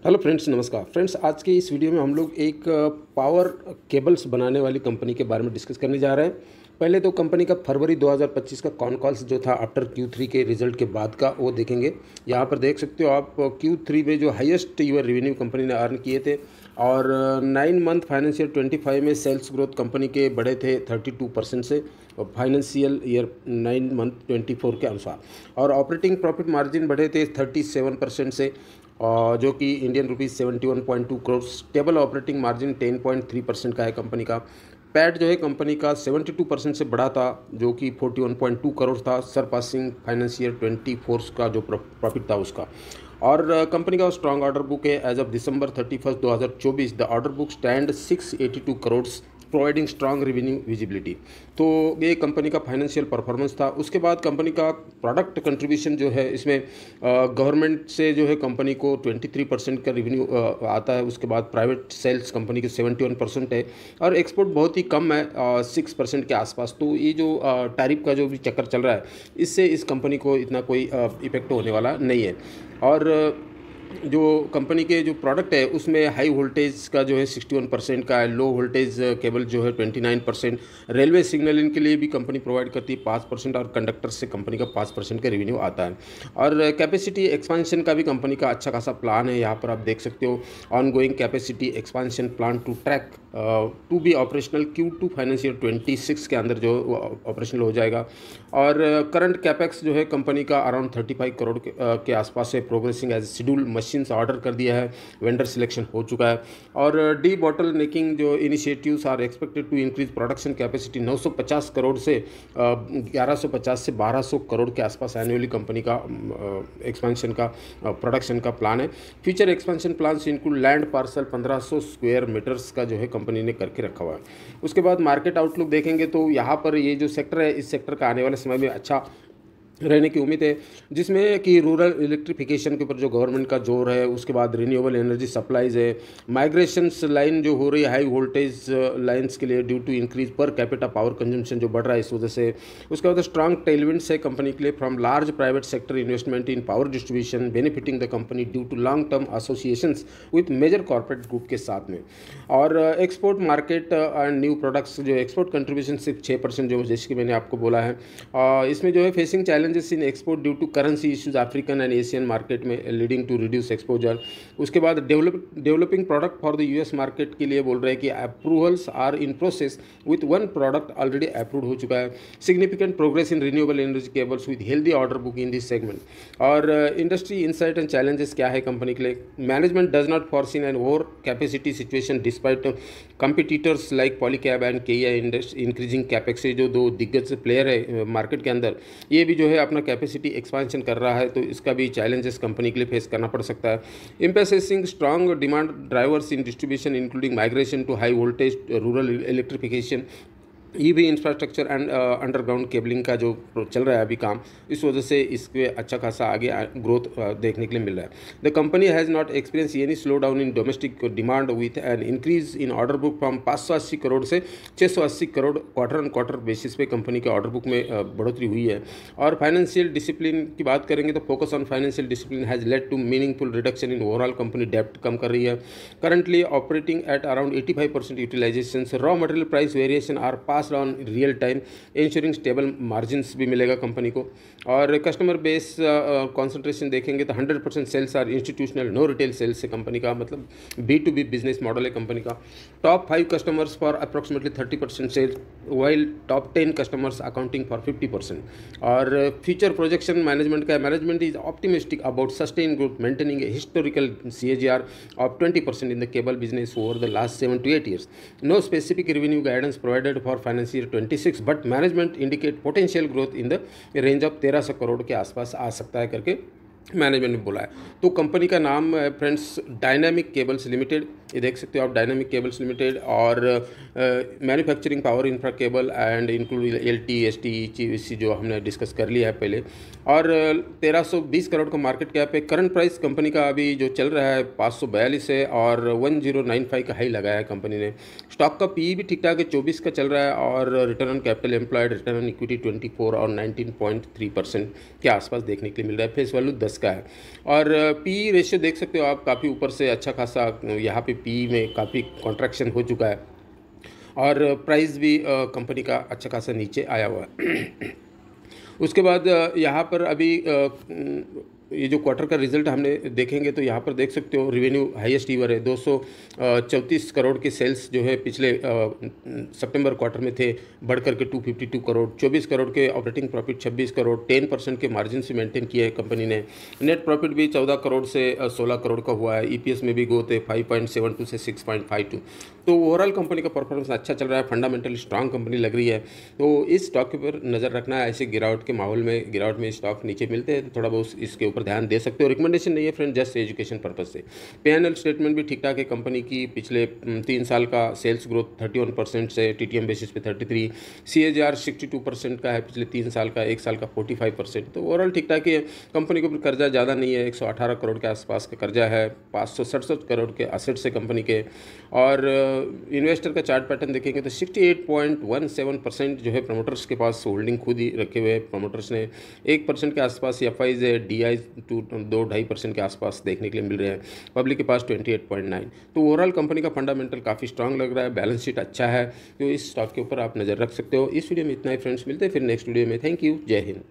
Hello friends, नमस्कार friends. आज के इस वीडियो में हम लोग एक पावर केबल्स बनाने वाली कंपनी के बारे में डिस्कस करने जा रहे हैं। पहले तो कंपनी का फरवरी 2025 का कॉन कॉल्स जो था आफ्टर Q3 के रिजल्ट के बाद का वो देखेंगे। यहाँ पर देख सकते हो आप Q3 में जो हाईएस्ट ईयर रेवेन्यू कंपनी ने अर्न किए थे और 9 मंथ फाइनेंशियल 25 में सेल्स ग्रोथ कंपनी के बढ़े थे 32% से और फाइनेंशियल ईयर 9 मंथ 24 के अनुसार, और ऑपरेटिंग प्रॉफिट मार्जिन बढ़े थे 37% से जो कि Indian rupees 71.2 crore. Stable operating margin 10.3% का है कंपनी का। पैट जो है कंपनी का 72% से बढ़ा था, जो कि 41.2 करोड़ था, सरपासिंग फाइनेंशियल 24 का जो प्रॉफिट था उसका। और कंपनी का स्ट्रॉन्ग ऑर्डर बुक है। As of December 31 2024 the order book stand 682 crore, providing strong revenue visibility. तो ये कंपनी का फाइनेंशियल परफॉर्मेंस था। उसके बाद कंपनी का प्रोडक्ट कंट्रीब्यूशन जो है, इसमें गवर्नमेंट से जो है कंपनी को 23% का रेवेन्यू आता है। उसके बाद प्राइवेट सेल्स कंपनी के 71% है और एक्सपोर्ट बहुत ही कम है 6% के आसपास। तो ये जो टैरिफ का जो भी चक्कर चल रहा है, इससे इस कंपनी को इतना कोई इफेक्ट होने वाला नहीं है। और जो कंपनी के जो प्रोडक्ट है उसमें हाई वोल्टेज का जो है 61% का है, लो वोल्टेज केबल जो है 29%, रेलवे सिग्नलिंग के लिए भी कंपनी प्रोवाइड करती है 5% और कंडक्टर से कंपनी का 5% का रेवेन्यू आता है। और कैपेसिटी एक्सपांशन का भी कंपनी का अच्छा खासा प्लान है। यहाँ पर आप देख सकते हो on going capacity expansion plan to track to be operational Q2 financial 26 के अंदर जो ऑपरेशनल हो जाएगा। और करंट कैपेक्स जो है कंपनी का अराउंड 35 करोड़ के आसपास है, progressing as schedule. Machines order कर दिया है, वेंडर सिलेक्शन हो चुका है। और डी बॉटल नेकिंग जो initiatives are expected to increase production capacity 950 crore से 1150 से 1200 करोड़ के आसपास एनुअली कंपनी का एक्सपेंशन का प्रोडक्शन का प्लान है। फ्यूचर एक्सपेंशन प्लान से include land parcel 1500 square metres का जो है कंपनी ने करके रखा हुआ है। उसके बाद मार्केट आउटलुक देखेंगे तो यहाँ पर ये जो सेक्टर है, इस सेक्टर का आने वाले समय में अच्छा रहने की उम्मीद है, जिसमें कि रूरल इलेक्ट्रिफिकेशन के ऊपर जो गवर्नमेंट का जोर है। उसके बाद रिन्यूएबल एनर्जी सप्लाईज है, माइग्रेशंस लाइन जो हो रही है हाई वोल्टेज लाइंस के लिए due to increase per capita power consumption जो बढ़ रहा है इस वजह से। उसके बाद स्ट्रॉन्ग टेलविंड्स है कंपनी के लिए from large private sector investment in power distribution benefiting the company due to long term associations with major corporate group के साथ में। और export market and new products जो एक्सपोर्ट कंट्रीब्यूशन सिर्फ 6% जो जैसे कि मैंने आपको बोला है। इसमें जो है facing challenges in export due to currency issues African and Asian market में लीडिंग टू रिड्यूस एक्सपोजर। उसके बाद developing product for the US market के लिए बोल रहे हैं कि approvals are in process with one product already approve हो चुका है। Significant progress in renewable energy cables with healthy order book in this segment. और इंडस्ट्री इंसाइट एंड चैलेंजेस क्या है कंपनी के लिए? Management does not foresee an over capacity situation despite competitors like Polycab and KEI increasing capex. जो दो दिग्गज player है market के अंदर, ये भी जो है अपना कैपेसिटी एक्सपांशन कर रहा है, तो इसका भी चैलेंजेस कंपनी के लिए फेस करना पड़ सकता है। Emphasising strong demand drivers in distribution including migration to high voltage rural electrification, EV infrastructure and underground cabling का जो चल रहा है अभी काम, इस वजह से इसके अच्छा खासा आगे ग्रोथ देखने के लिए मिल रहा है। The company has not experience any slow down in domestic demand with an increase in order book from 580 crore से 680 crore quarter on quarter basis पे कंपनी के ऑर्डर बुक में बढ़ोतरी हुई है। और फाइनेंशियल डिसिप्लिन की बात करेंगे तो focus on financial discipline has led to meaningful reduction in overall company डेप्ट कम कर रही है। Currently operating at around 85% utilisation. Raw material price variation are pass on real time ensuring stable margins भी मिलेगा कंपनी को। और कस्टमर बेस कंसंट्रेशन देखेंगे तो 100% sales are institutional, no retail sales है कंपनी का, मतलब B2B बिजनेस मॉडल है कंपनी का। Top 5 customers for approximately 30% sales while top 10 customers accounting for 50%। और फ्यूचर प्रोजेक्शन मैनेजमेंट का, management is optimistic about sustain growth maintaining a historical CAGR of 20% in the cable business over the last 7 to 8 years। No specific revenue guidance provided for financial 26 but management indicate potential growth in the range of 1300 crore के आसपास आ सकता है करके management ने बोला है। तो company का नाम है फ्रेंड्स डायनामिक केबल्स लिमिटेड, ये देख सकते हो आप, डायनामिक केबल्स लिमिटेड। और manufacturing power infra cable and include LT ST EC जो हमने डिस्कस कर लिया है पहले। और 1320 करोड़ का मार्केट कैप है। करंट प्राइस कंपनी का अभी जो चल रहा है 542 है और 1095 का हाई लगाया है कंपनी ने। स्टॉक का PE भी ठीक ठाक है, 24 का चल रहा है। और return on capital employed, return on equity 24 और 19.3% के आसपास देखने के लिए मिल रहा है। फेस वैल्यू 10 प्लस का है। और पी रेशियो देख सकते हो आप, काफ़ी ऊपर से अच्छा खासा यहाँ पे पी में काफ़ी कॉन्ट्रैक्शन हो चुका है और प्राइस भी कंपनी का अच्छा खासा नीचे आया हुआ है। उसके बाद यहाँ पर अभी ये जो क्वार्टर का रिजल्ट हमने देखेंगे तो यहाँ पर देख सकते हो रेवेन्यू हाईएस्ट ईवर है। 234 करोड़ के सेल्स जो है पिछले सितंबर क्वार्टर में थे, बढ़ करके 252 करोड़, 24 करोड़ के ऑपरेटिंग प्रॉफिट, 26 करोड़, 10% के मार्जिन से मेंटेन किया है कंपनी ने। नेट प्रॉफिट भी 14 करोड़ से 16 करोड़ का हुआ है। ईपीएस में भी ग्रोथ है 5.72 से 6.52। तो ओवरऑल कंपनी का परफॉर्मेंस अच्छा चल रहा है, फंडामेंटली स्ट्रांग कंपनी लग रही है। तो इस स्टॉक के ऊपर नज़र रखना है। ऐसे गिरावट के माहौल में, गिरावट में स्टॉक नीचे मिलते हैं तो थोड़ा बहुत इसके ऊपर ध्यान दे सकते हो। रिकमेंडेशन नहीं है फ्रेंड, जस्ट एजुकेशन पर्पज से। P&L स्टेटमेंट भी ठीक ठाक है कंपनी की। पिछले 3 साल का सेल्स ग्रोथ 31% से TTM बेसिस पे 33, CAGR 62% का है पिछले 3 साल का, 1 साल का 45%। तो ओवरऑल ठीक ठाक ही है। कंपनी के ऊपर कर्जा ज़्यादा नहीं है, 118 करोड़ के आसपास का कर्जा है, 567 करोड़ के असेट्स है कंपनी के। और इन्वेस्टर का चार्ट पैटर्न देखेंगे तो 68.17% जो है प्रमोटर्स के पास होल्डिंग खुद ही रखे हुए प्रमोटर्स ने। 1% के आसपास FIs है, DIs 2-2.5% के आसपास देखने के लिए मिल रहे हैं। पब्लिक के पास 28.9। तो ओवरऑल कंपनी का फंडामेंटल काफ़ी स्ट्रांग लग रहा है, बैलेंस शीट अच्छा है। तो इस स्टॉक के ऊपर आप नज़र रख सकते हो। इस वीडियो में इतना ही फ्रेंड्स, मिलते हैं फिर नेक्स्ट वीडियो में। थैंक यू, जय हिंद।